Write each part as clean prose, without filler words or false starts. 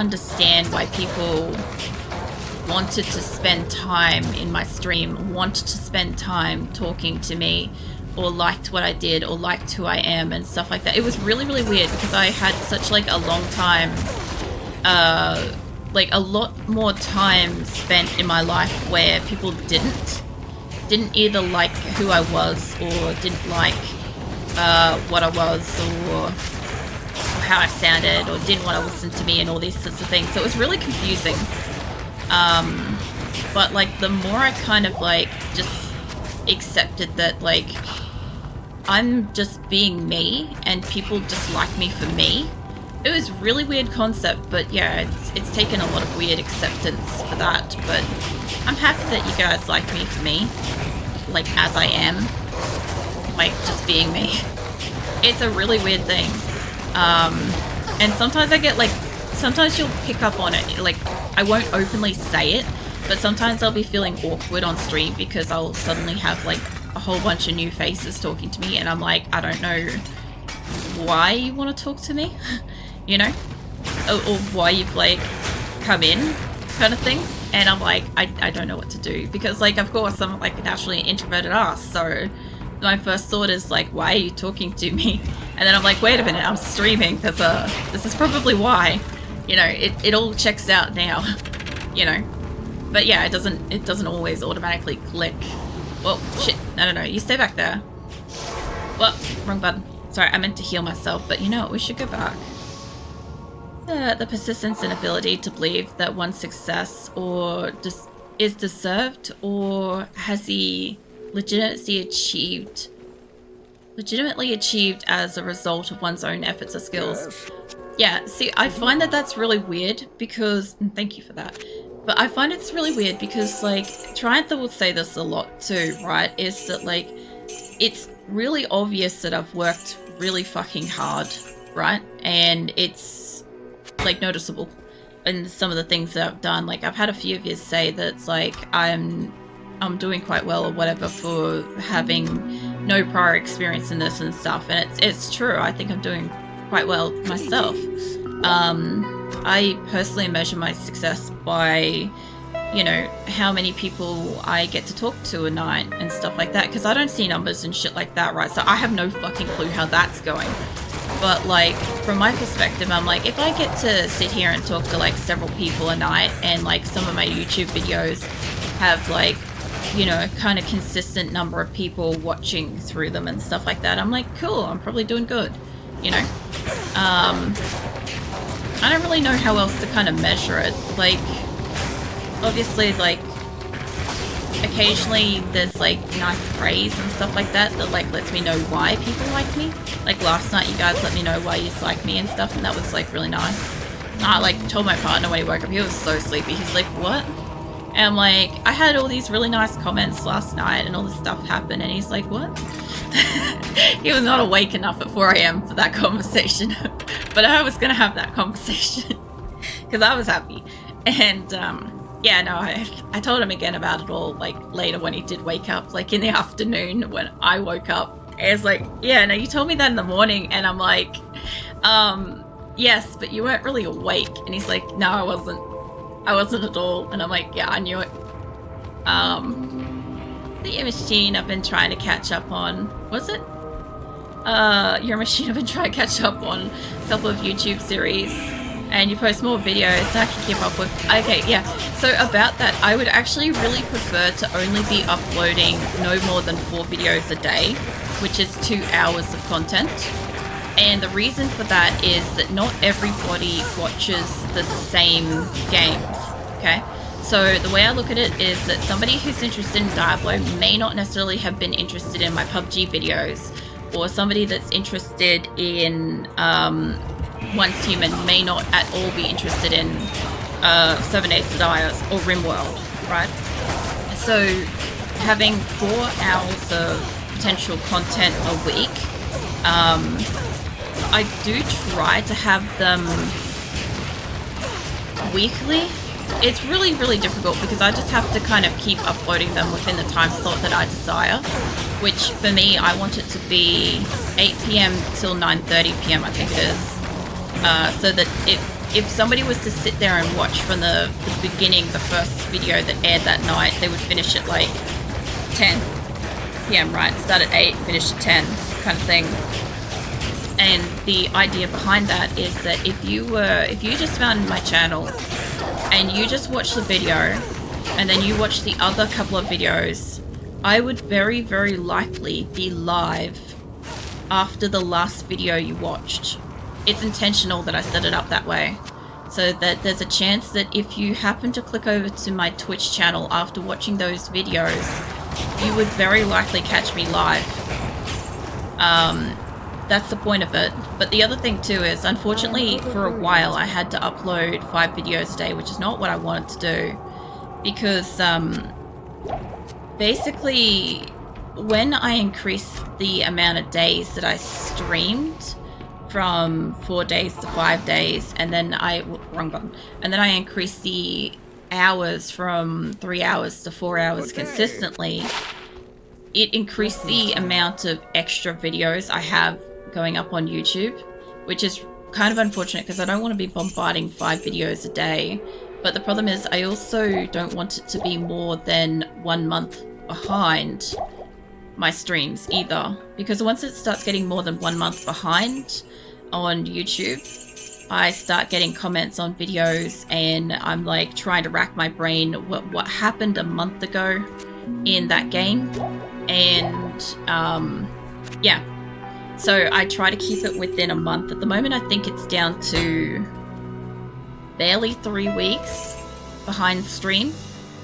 understand why people wanted to spend time in my stream, wanted to spend time talking to me, or liked what I did, or liked who I am and stuff like that. It was really, really weird because I had such like a long time, like a lot more time spent in my life where people didn't either like who I was or didn't like what I was or how I sounded or didn't want to listen to me and all these sorts of things. So it was really confusing. But like the more I kind of like just accepted that like I'm just being me and people just like me for me. It was a really weird concept, but yeah, it's taken a lot of weird acceptance for that. But I'm happy that you guys like me for me, like as I am, like just being me. It's a really weird thing. And sometimes I get like, sometimes you'll pick up on it. Like I won't openly say it, but sometimes I'll be feeling awkward on stream because I'll suddenly have like a whole bunch of new faces talking to me and I'm like, I don't know why you want to talk to me, you know, or why you've like come in kind of thing. And I'm like, I don't know what to do because like, of course I'm like naturally an introverted ass. So my first thought is like, why are you talking to me? And then I'm like, wait a minute, I'm streaming. This is probably why, you know, it all checks out now, you know. But yeah, it doesn't always automatically click. Well, shit, no, you stay back there. Well, wrong button. Sorry, I meant to heal myself, but you know what, we should go back. The persistence and ability to believe that one's success is deserved, or has he legitimately achieved as a result of one's own efforts or skills. Yeah, see, I find that that's really weird because, and thank you for that, but I find it's really weird because, like, Triantha will say this a lot too, right, is that, like, it's really obvious that I've worked really fucking hard, right, and it's, like, noticeable in some of the things that I've done. Like, I've had a few of you say that it's like, I'm doing quite well or whatever for having no prior experience in this and stuff, and it's true. I think I'm doing quite well myself. I personally measure my success by, you know, how many people I get to talk to a night and stuff like that, because I don't see numbers and shit like that, right? So I have no fucking clue how that's going. But like, from my perspective, I'm like, if I get to sit here and talk to like several people a night, and like some of my YouTube videos have like, you know, a kind of consistent number of people watching through them and stuff like that, I'm like, cool, I'm probably doing good, you know. I don't really know how else to kind of measure it. Like, obviously, like, occasionally there's like nice praise and stuff like that like lets me know why people like me. Like last night you guys let me know why you like me and stuff, and that was like really nice. I like told my partner when he woke up, he was so sleepy, he's like, what? And I'm like, I had all these really nice comments last night and all this stuff happened, and he's like, what? He was not awake enough at 4 a.m. for that conversation. But I was gonna have that conversation because I was happy. And yeah, no, I told him again about it all like later when he did wake up, like in the afternoon when I woke up. And it's like, yeah, no, you told me that in the morning, and I'm like, yes, but you weren't really awake. And he's like, no, I wasn't at all. And I'm like, yeah, I knew it. The machine I've been trying to catch up on, was it? Your machine I've been trying to catch up on a couple of YouTube series, and you post more videos so I can keep up with. Okay, yeah, so about that, I would actually really prefer to only be uploading no more than 4 videos a day, which is 2 hours of content. And the reason for that is that not everybody watches the same games, okay? So the way I look at it is that somebody who's interested in Diablo may not necessarily have been interested in my PUBG videos, or somebody that's interested in Once Human may not at all be interested in 7 Days to Die or RimWorld, right? So having 4 hours of potential content a week, I do try to have them weekly. It's really, really difficult because I just have to kind of keep uploading them within the time slot that I desire, which for me, I want it to be 8 p.m. till 9:30 p.m. I think it is, so that it if somebody was to sit there and watch from the beginning, the first video that aired that night, they would finish at like 10 p.m., right? Start at 8, finish at 10 kind of thing. And the idea behind that is that if you just found my channel and you just watched the video and then you watched the other couple of videos, I would very, very likely be live after the last video you watched. It's intentional that I set it up that way, so that there's a chance that if you happen to click over to my Twitch channel after watching those videos, you would very likely catch me live. That's the point of it. But the other thing too is, unfortunately, for a while I had to upload 5 videos a day, which is not what I wanted to do, because basically when I increased the amount of days that I streamed from 4 days to 5 days, and then wrong button, and then I increased the hours from 3 hours to 4 hours consistently, it increased the amount of extra videos I have going up on YouTube, which is kind of unfortunate because I don't want to be bombarding 5 videos a day. But the problem is I also don't want it to be more than 1 month behind my streams either, because once it starts getting more than 1 month behind on YouTube, I start getting comments on videos and I'm like trying to rack my brain what happened a month ago in that game. And yeah, so I try to keep it within a month. At the moment I think it's down to barely 3 weeks behind stream,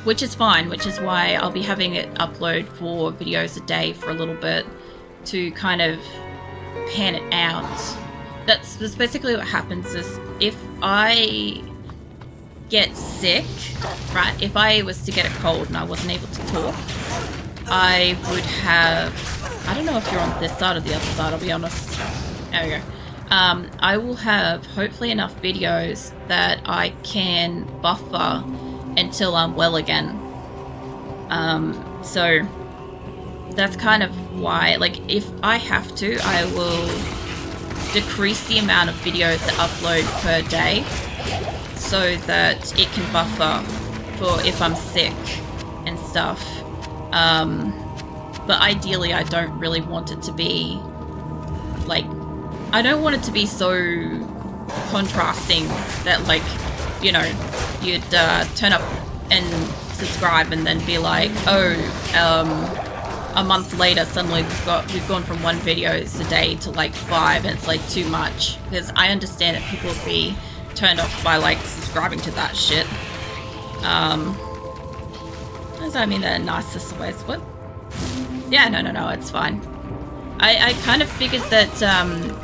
which is fine, which is why I'll be having it upload 4 videos a day for a little bit to kind of pan it out. That's basically what happens is if I get sick, right, if I was to get a cold and I wasn't able to talk, I would have, I don't know if you're on this side or the other side, I'll be honest. There we go. I will have hopefully enough videos that I can buffer until I'm well again. So that's kind of why, like, if I have to, I will decrease the amount of videos to upload per day so that it can buffer for if I'm sick and stuff. But ideally I don't really want it to be like, I don't want it to be so contrasting that, like, you know, you'd turn up and subscribe and then be like, oh, a month later suddenly we've gone from 1 videos a day to like 5, and it's like too much. Because I understand that people would be turned off by like subscribing to that shit. I mean that in nicest ways. What? Yeah, no, it's fine. I kind of figured that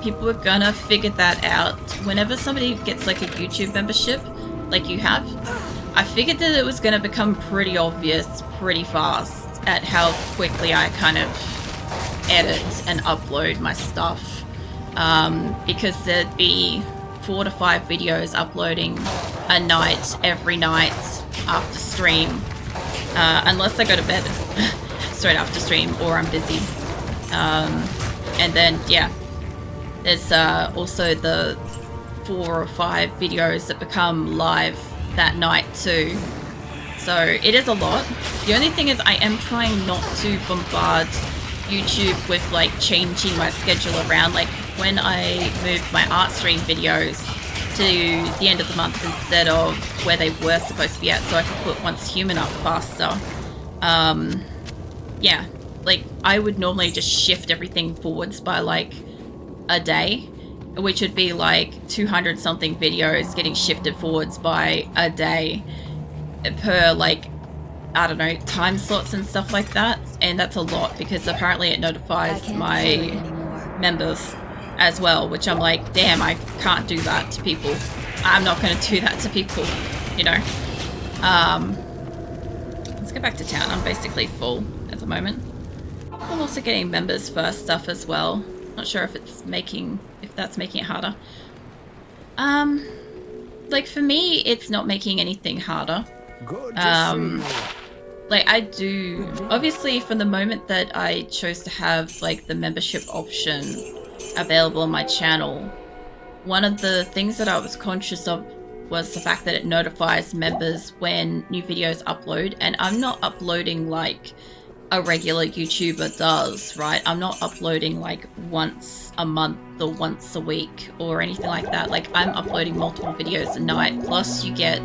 people were gonna figure that out whenever somebody gets like a YouTube membership, like you have. I figured that it was gonna become pretty obvious pretty fast at how quickly I kind of edit and upload my stuff, because there'd be 4 to 5 videos uploading a night every night after stream, unless I go to bed straight after stream or I'm busy. And then, yeah, there's also the 4 or 5 videos that become live that night too. So it is a lot. The only thing is I am trying not to bombard YouTube with like changing my schedule around. Like when I moved my art stream videos to the end of the month instead of where they were supposed to be at, so I could put Once Human up faster. Yeah, like I would normally just shift everything forwards by like a day, which would be like 200 something videos getting shifted forwards by a day per, like, I don't know, time slots and stuff like that. And that's a lot because apparently it notifies my members as well, which I'm like, damn, I can't do that to people. I'm not going to do that to people, you know. Let's go back to town. I'm basically full at the moment. I'm also getting members first stuff as well. Not sure if that's making it harder. Like for me, it's not making anything harder. Like I do, obviously from the moment that I chose to have like the membership option available on my channel, one of the things that I was conscious of was the fact that it notifies members when new videos upload, and I'm not uploading like a regular YouTuber does, right? I'm not uploading like once a month or once a week or anything like that. Like, I'm uploading multiple videos a night, plus you get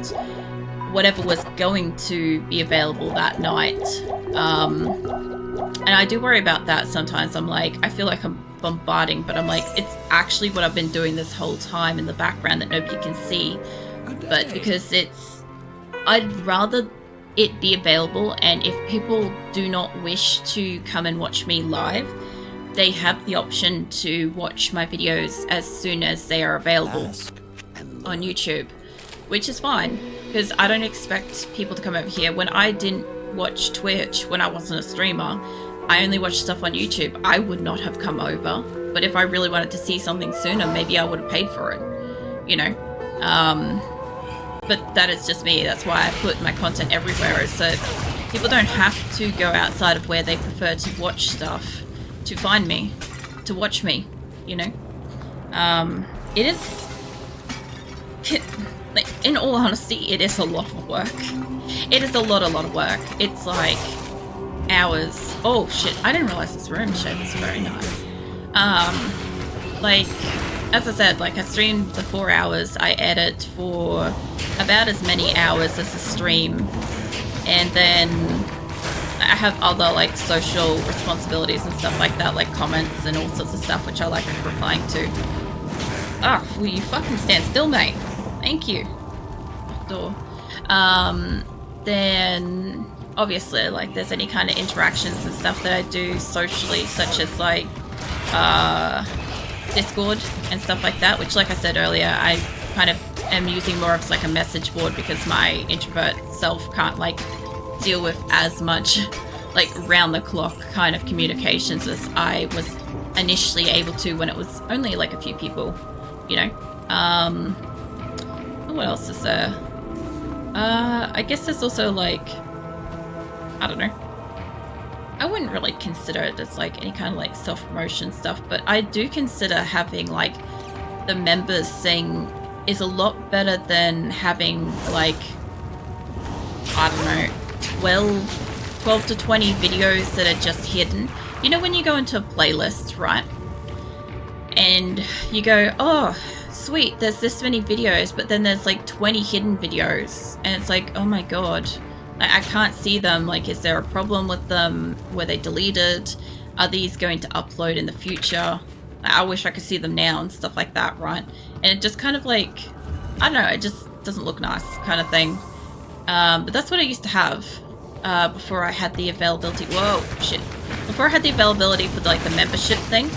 whatever was going to be available that night. And I do worry about that sometimes. I'm like, I feel like I'm bombarding, but I'm like, it's actually what I've been doing this whole time in the background that nobody can see. But because I'd rather it be available, and if people do not wish to come and watch me live, they have the option to watch my videos as soon as they are available on YouTube, which is fine, because I don't expect people to come over here. When I didn't watch Twitch, when I wasn't a streamer, I only watched stuff on YouTube. I would not have come over, but if I really wanted to see something sooner, maybe I would have paid for it, you know. But that is just me. That's why I put my content everywhere, is so people don't have to go outside of where they prefer to watch stuff to find me, to watch me, you know. It is, like, in all honesty, it is a lot of work. It is a lot of work. It's like hours. Oh shit, I didn't realize this room shape was very nice. Like, as I said, like, I streamed the 4 hours. I edit for about as many hours as a stream, and then I have other like social responsibilities and stuff like that, like comments and all sorts of stuff, which I like replying to. Oh, will you fucking stand still, mate? Thank you. Door. Then obviously, like, there's any kind of interactions and stuff that I do socially, such as like Discord and stuff like that, which, like I said earlier, I kind of am using more of like a message board because my introvert self can't like deal with as much like round the clock kind of communications as I was initially able to when it was only like a few people, you know. What else is there? I guess there's also like, I don't know, I wouldn't really consider it as like any kind of like self-promotion stuff, but I do consider having like the members thing is a lot better than having like, I don't know, 12 to 20 videos that are just hidden. You know, when you go into a playlist, right? And you go, oh, sweet, there's this many videos, but then there's like 20 hidden videos. And it's like, oh my god, I can't see them. Like, is there a problem with them? Were they deleted? Are these going to upload in the future? I wish I could see them now and stuff like that, right? And it just kind of like, I don't know, it just doesn't look nice kind of thing. But that's what I used to have before I had the availability. Whoa, shit. Before I had the availability for like the membership thing.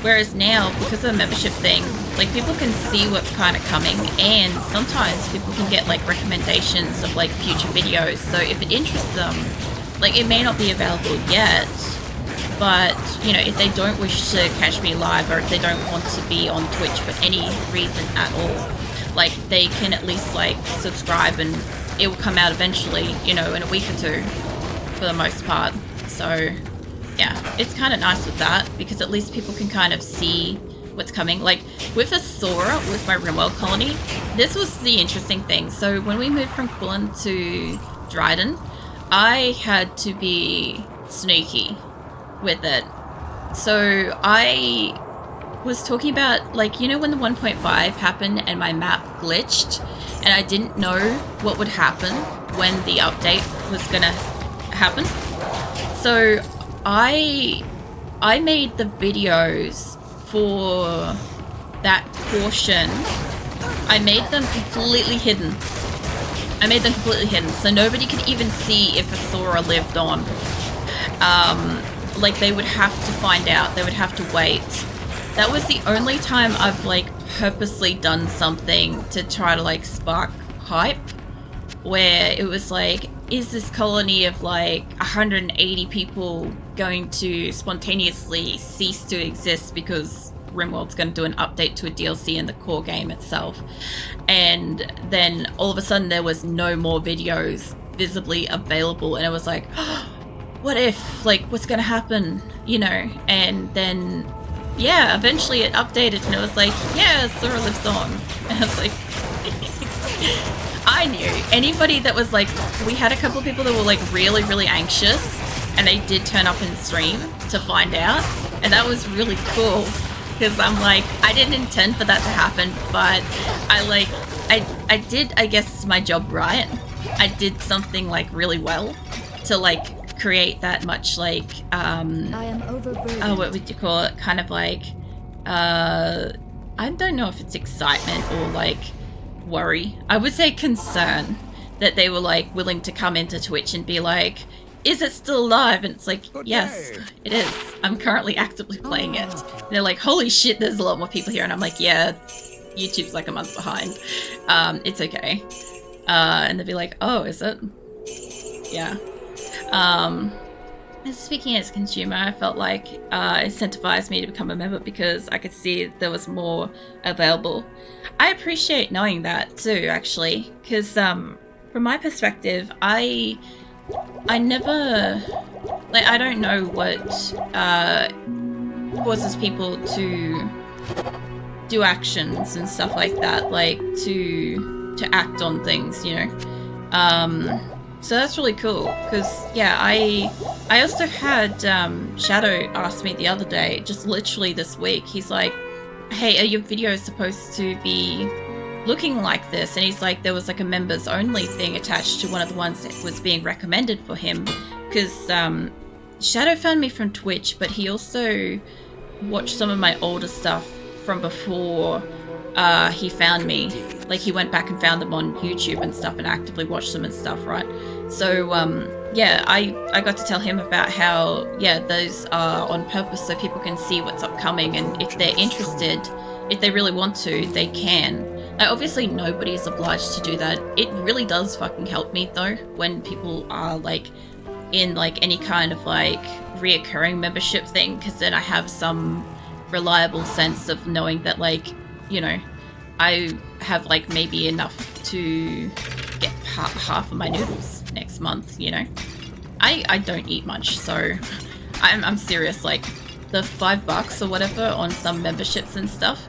Whereas now, because of the membership thing, like, people can see what's kind of coming, and sometimes people can get like recommendations of like future videos. So if it interests them, like, it may not be available yet, but you know, if they don't wish to catch me live, or if they don't want to be on Twitch for any reason at all, like, they can at least like subscribe and it will come out eventually, you know, in a week or two for the most part. So yeah, it's kind of nice with that, because at least people can kind of see what's coming. Like, with Asura, with my RimWorld colony, this was the interesting thing. So when we moved from Quillen to Dryden, I had to be sneaky with it. So I was talking about, like, you know, when the 1.5 happened and my map glitched and I didn't know what would happen when the update was gonna happen. So I made the videos for that portion, I made them completely hidden. So nobody could even see if Asura lived on. Like, they would have to find out, they would have to wait. That was the only time I've like purposely done something to try to like spark hype, where it was like, is this colony of like 180 people going to spontaneously cease to exist because RimWorld's going to do an update to a DLC in the core game itself? And then all of a sudden there was no more videos visibly available, and it was like, oh, what if, like, what's going to happen, you know? And then yeah, eventually it updated and it was like, yeah, Sora lives on. And I was like, I knew anybody that was like, we had a couple of people that were like really, really anxious and they did turn up in stream to find out. And that was really cool because I'm like, I didn't intend for that to happen, but I did, I guess, my job right. I did something like really well to like create that much like, I am overburdened. oh, what would you call it? Kind of like, I don't know if it's excitement or like worry. I would say concern that they were like willing to come into Twitch and be like, is it still live? And it's like, yes, it is. I'm currently actively playing it. And they're like, holy shit, there's a lot more people here. And I'm like, yeah, YouTube's like a month behind. It's okay. And they'd be like, oh, is it? Yeah. Speaking as a consumer, I felt like it incentivized me to become a member because I could see there was more available. I appreciate knowing that too, actually, because from my perspective, I never, like, I don't know what causes people to do actions and stuff like that, like to act on things, you know. So that's really cool because, yeah, I also had Shadow ask me the other day, just literally this week, he's like, hey, are your videos supposed to be looking like this? And he's like, there was like a members only thing attached to one of the ones that was being recommended for him because Shadow found me from Twitch, but he also watched some of my older stuff from before he found me. Like, he went back and found them on YouTube and stuff and actively watched them and stuff, right? So yeah, I got to tell him about how, yeah, those are on purpose so people can see what's upcoming, and if they're interested, if they really want to, they can. Like, obviously nobody is obliged to do that. It really does fucking help me though when people are like in like any kind of like reoccurring membership thing, because then I have some reliable sense of knowing that, like, you know, I have like maybe enough to get half of my noodles next month, you know. I don't eat much, so I'm serious. Like, the $5 or whatever on some memberships and stuff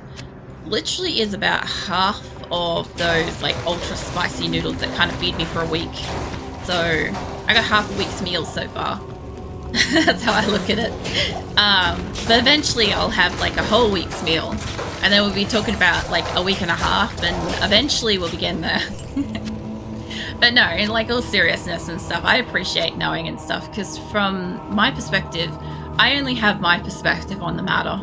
literally is about half of those like ultra spicy noodles that kind of feed me for a week. So I got half a week's meal so far. That's how I look at it. But eventually I'll have like a whole week's meal, and then we'll be talking about like a week and a half, and eventually we'll be getting there. But no, in like all seriousness and stuff, I appreciate knowing and stuff, because from my perspective, I only have my perspective on the matter.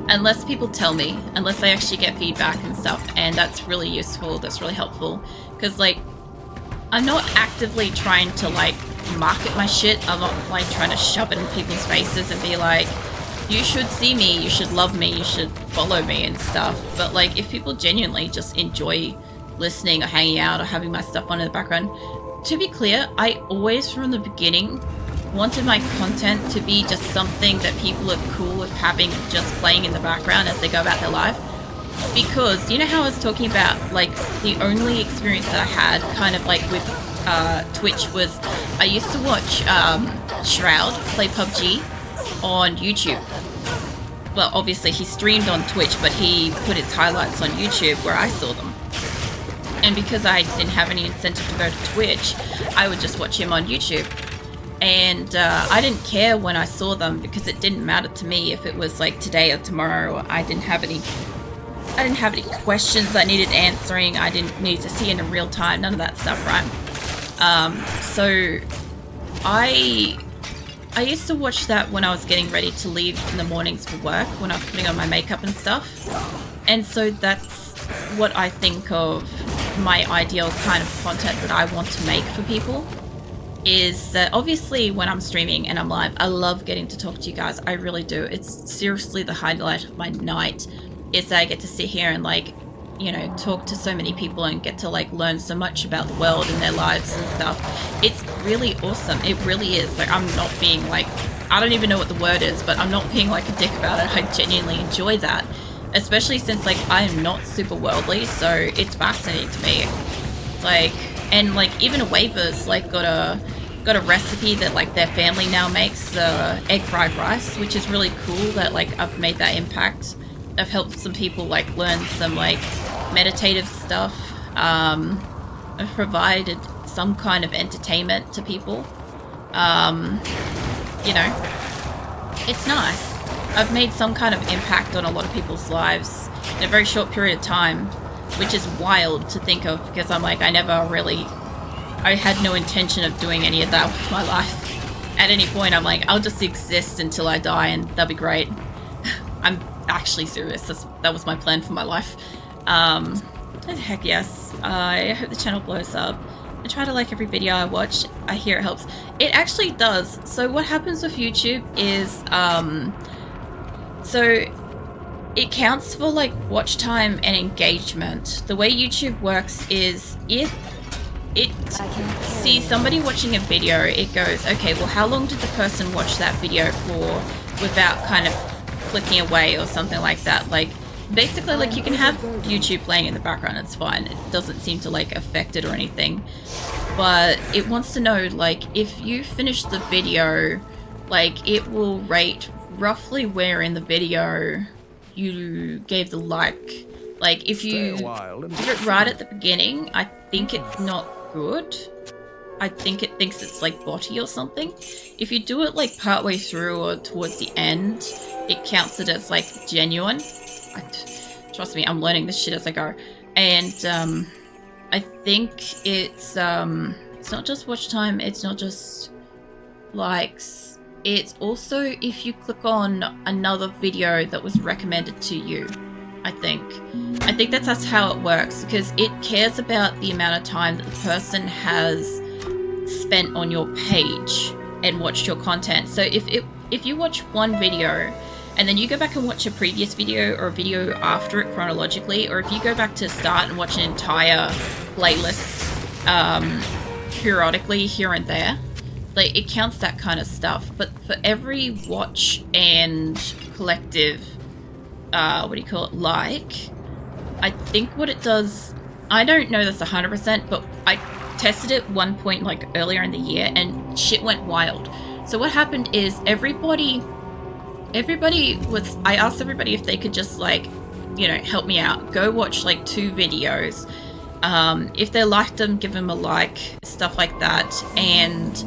Unless people tell me, unless I actually get feedback and stuff, and that's really useful, that's really helpful, because like, I'm not actively trying to like market my shit. I'm not like trying to shove it in people's faces and be like, you should see me, you should love me, you should follow me and stuff. But like, if people genuinely just enjoy listening or hanging out or having my stuff on in the background, to be clear, I always from the beginning wanted my content to be just something that people are cool with having just playing in the background as they go about their life. Because you know how I was talking about like the only experience that I had kind of like with Twitch was I used to watch Shroud play PUBG on YouTube. Well, obviously he streamed on Twitch, but he put his highlights on YouTube where I saw them. And because I didn't have any incentive to go to Twitch, I would just watch him on YouTube. And I didn't care when I saw them, because it didn't matter to me if it was like today or tomorrow. Or I didn't have any questions I needed answering. I didn't need to see it in real time, none of that stuff, right? So I used to watch that when I was getting ready to leave in the mornings for work, when I was putting on my makeup and stuff. And so that's what I think of my ideal kind of content that I want to make for people. Is that obviously when I'm streaming and I'm live, I love getting to talk to you guys. I really do. It's seriously the highlight of my night, is that I get to sit here and like, you know, talk to so many people and get to like learn so much about the world and their lives and stuff. It's really awesome. It really is. Like, I'm not being like, I don't even know what the word is, but I'm not being like a dick about it. I genuinely enjoy that, especially since like I'm not super worldly, so it's fascinating to me. Like, and like even Awaver's like got got a recipe that like their family now makes, egg fried rice, which is really cool that like I've made that impact. I've helped some people like learn some like meditative stuff. I've provided some kind of entertainment to people. You know, it's nice. I've made some kind of impact on a lot of people's lives in a very short period of time, which is wild to think of because I'm like, I had no intention of doing any of that with my life. At any point, I'm like, I'll just exist until I die and that'll be great. I'm actually serious. That was my plan for my life. Heck yes. I hope the channel blows up. I try to like every video I watch. I hear it helps. It actually does. So what happens with YouTube is, so it counts for like watch time and engagement. The way YouTube works is if it sees somebody watching a video, it goes, okay, well, how long did the person watch that video for without kind of clicking away or something like that? Like, basically, like, you can have YouTube playing in the background, it's fine. It doesn't seem to, like, affect it or anything. But it wants to know, like, if you finish the video, like, it will rate roughly where in the video you gave the like. Like, if you did it right at the beginning, I think it's not good. I think it thinks it's, like, botty or something. If you do it, like, partway through or towards the end, it counts it as, like, genuine. Trust me, I'm learning this shit as I go. And I think it's not just watch time, it's not just likes. It's also if you click on another video that was recommended to you, I think. I think that's how it works, because it cares about the amount of time that the person has spent on your page and watched your content. So if you watch one video and then you go back and watch a previous video or a video after it chronologically, or if you go back to start and watch an entire playlist periodically here and there, like, it counts that kind of stuff. But for every watch and collective, like, I think what it does, I don't know this 100%, but I tested it one point like earlier in the year and shit went wild. So what happened is I asked everybody if they could just, like, you know, help me out. Go watch like 2 videos. If they liked them, give them a like, stuff like that, and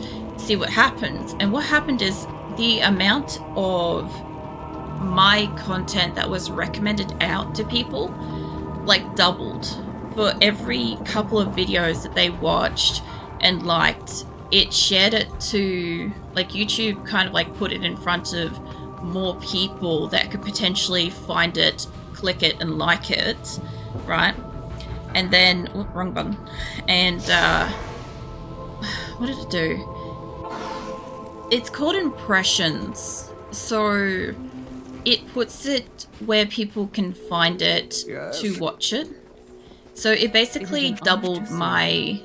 see what happens. And what happened is the amount of my content that was recommended out to people, like, doubled. For every couple of videos that they watched and liked, it shared it to, like, YouTube kind of like put it in front of more people that could potentially find it, click it, and like it, right? And then, wrong button. And what did it do? It's called impressions. So it puts it where people can find it to watch it. So it basically doubled my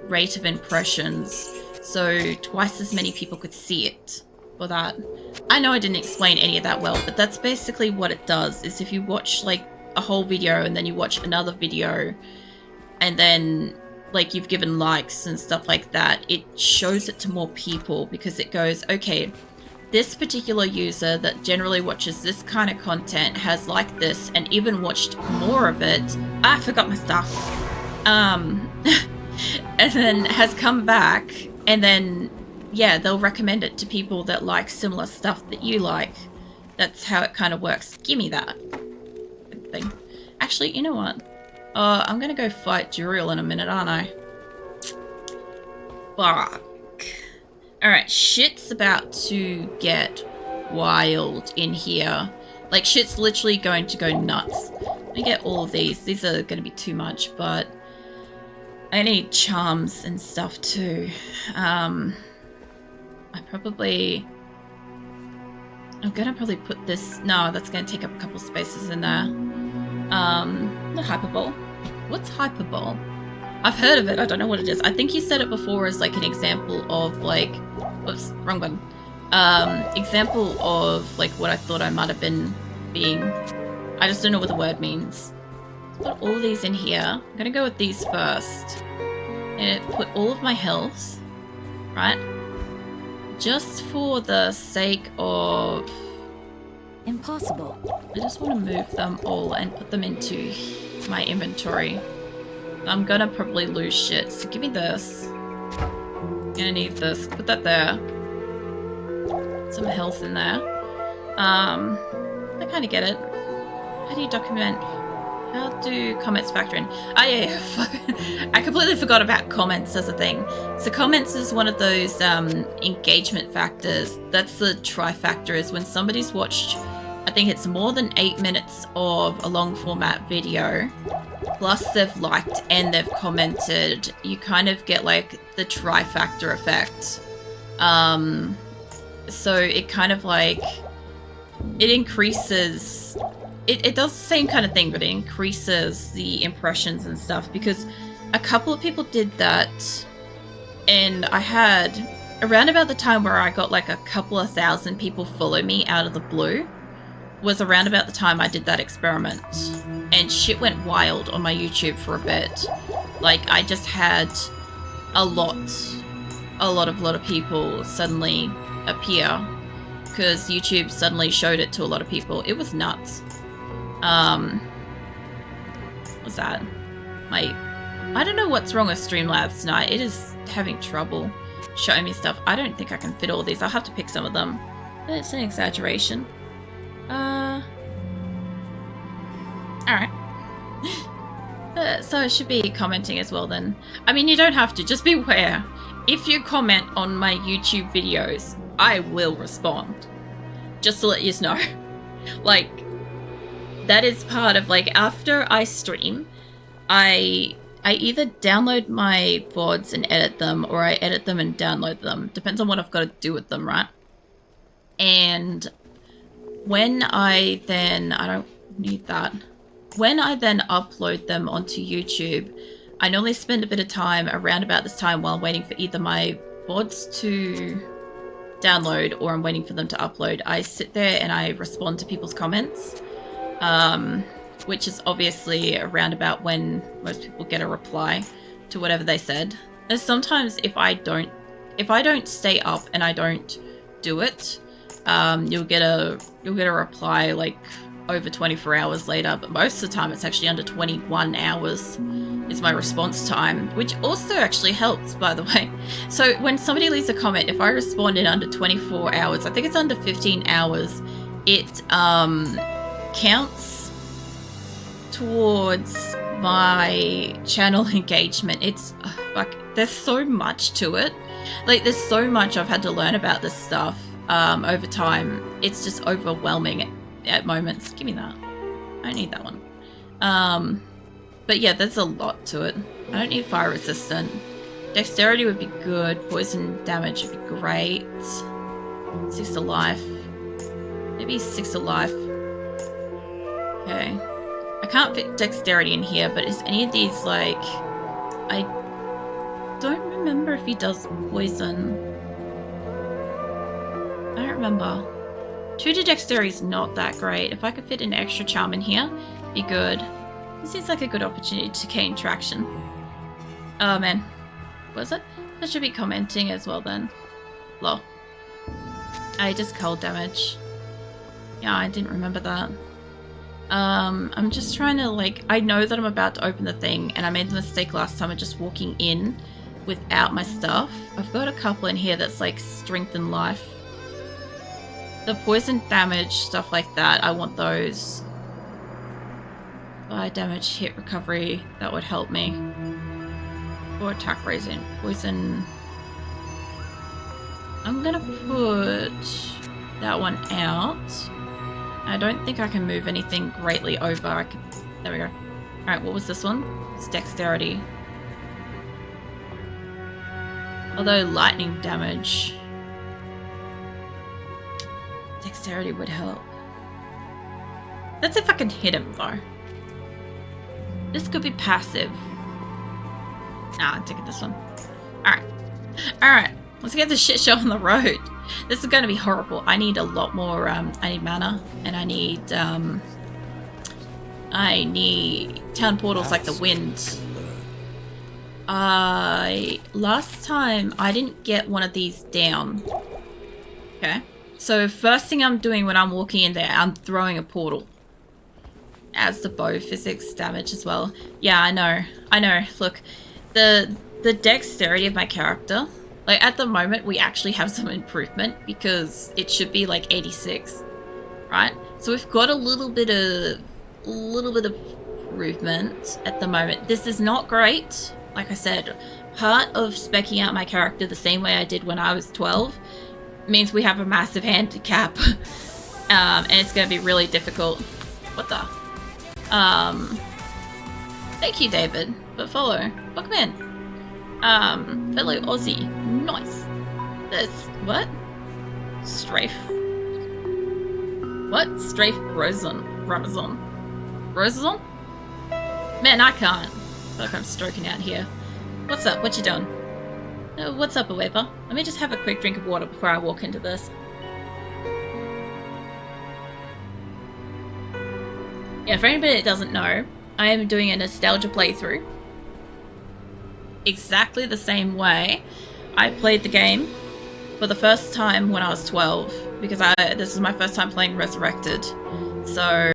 rate of impressions, so twice as many people could see it for that. I know I didn't explain any of that well, but that's basically what it does, is if you watch like a whole video and then you watch another video and then like you've given likes and stuff like that, it shows it to more people because it goes, okay, this particular user that generally watches this kind of content has liked this and even watched more of it. I forgot my stuff. And then has come back, and then, yeah, they'll recommend it to people that like similar stuff that you like. That's how it kind of works. Give me that thing. Actually, you know what? I'm gonna go fight Juriel in a minute, aren't I? Fuck. Alright, shit's about to get wild in here. Like, shit's literally going to go nuts. Let me get all of these. These are going to be too much, but I need charms and stuff too. I'm gonna probably put this... No, that's going to take up a couple spaces in there. Not hyperbole. What's hyperbole? I've heard of it. I don't know what it is. I think you said it before as like an example of like... Oops, wrong button. Example of like what I thought I might have been being. I just don't know what the word means. Put all these in here. I'm gonna go with these first. And put all of my health, right? just for the sake of... Impossible. I just want to move them all and put them into my inventory. I'm gonna probably lose shit, so give me this. Gonna need this. Put that there. Some health in there. I kind of get it. How do you document? How do comments factor in? Oh yeah. I completely forgot about comments as a thing. So comments is one of those engagement factors. That's the trifactor, is when somebody's watched, I think it's more than 8 minutes of a long format video, plus they've liked and they've commented, you kind of get like the trifactor effect. So it kind of like, it increases, it does the same kind of thing, but it increases the impressions and stuff, because a couple of people did that, and I had, around about the time where I got like a couple of thousand people follow me out of the blue, was around about the time I did that experiment, and shit went wild on my YouTube for a bit. Like, I just had a lot of people suddenly appear, because YouTube suddenly showed it to a lot of people. It was nuts. What's that? I don't know what's wrong with Streamlabs tonight. It is having trouble showing me stuff. I don't think I can fit all these. I'll have to pick some of them. It's an exaggeration. Alright. So I should be commenting as well then. I mean, you don't have to. Just beware. If you comment on my YouTube videos, I will respond. Just to let you know. Like, that is part of, like, after I stream, I either download my VODs and edit them, or I edit them and download them. Depends on what I've got to do with them, right? And when I then, I don't need that. When I then upload them onto YouTube, I normally spend a bit of time around about this time while waiting for either my VODs to download or I'm waiting for them to upload. I sit there and I respond to people's comments, which is obviously around about when most people get a reply to whatever they said. And sometimes if I don't stay up and I don't do it, you'll get a reply like over 24 hours later, but most of the time it's actually under 21 hours is my response time, which also actually helps, by the way. So when somebody leaves a comment, if I respond in under 24 hours, I think it's under 15 hours, it counts towards my channel engagement. It's like, there's so much to it. Like, there's so much I've had to learn about this stuff over time. It's just overwhelming at moments. Give me that. I don't need that one. But yeah, there's a lot to it. I don't need fire resistant. Dexterity would be good. Poison damage would be great. 6 to life. Maybe 6 to life. Okay. I can't fit dexterity in here, but is any of these like... I don't remember if he does poison. I don't remember. 2 to dexterity is not that great. If I could fit an extra charm in here, be good. This seems like a good opportunity to gain traction. Oh man. Was it? I should be commenting as well then. Lol. I just cold damage. Yeah, I didn't remember that. I'm just trying to, like, I know that I'm about to open the thing, and I made the mistake last time of just walking in without my stuff. I've got a couple in here that's like strength and life. The poison damage, stuff like that, I want those. Fire damage, hit recovery, that would help me. Or attack raising. Poison. I'm gonna put that one out. I don't think I can move anything greatly over. There we go. Alright, what was this one? It's dexterity. Although lightning damage, dexterity would help. That's if I can hit him though. This could be passive. Nah, I'll take this one. Alright. Alright. Let's get this shit show on the road. This is going to be horrible. I need a lot more, I need mana. And I need town portals like the wind. Last time I didn't get one of these down. Okay. So first thing I'm doing when I'm walking in there, I'm throwing a portal. Adds the bow physics damage as well. Yeah, I know. Look, the dexterity of my character, like at the moment we actually have some improvement because it should be like 86, right? So we've got a little bit of improvement at the moment. This is not great. Like I said, part of speccing out my character the same way I did when I was 12 means we have a massive handicap. And it's going to be really difficult. What the? Thank you, David, for follow. Welcome in. Fellow Aussie. Nice. This, what? Strafe. What? Strafe Ramazon. Rosazon? Man, I can't. I feel like I'm stroking out here. What's up? What you doing? What's up, Aweber? Let me just have a quick drink of water before I walk into this. Yeah, for anybody that doesn't know, I am doing a nostalgia playthrough. Exactly the same way I played the game for the first time when I was 12, because this is my first time playing Resurrected. So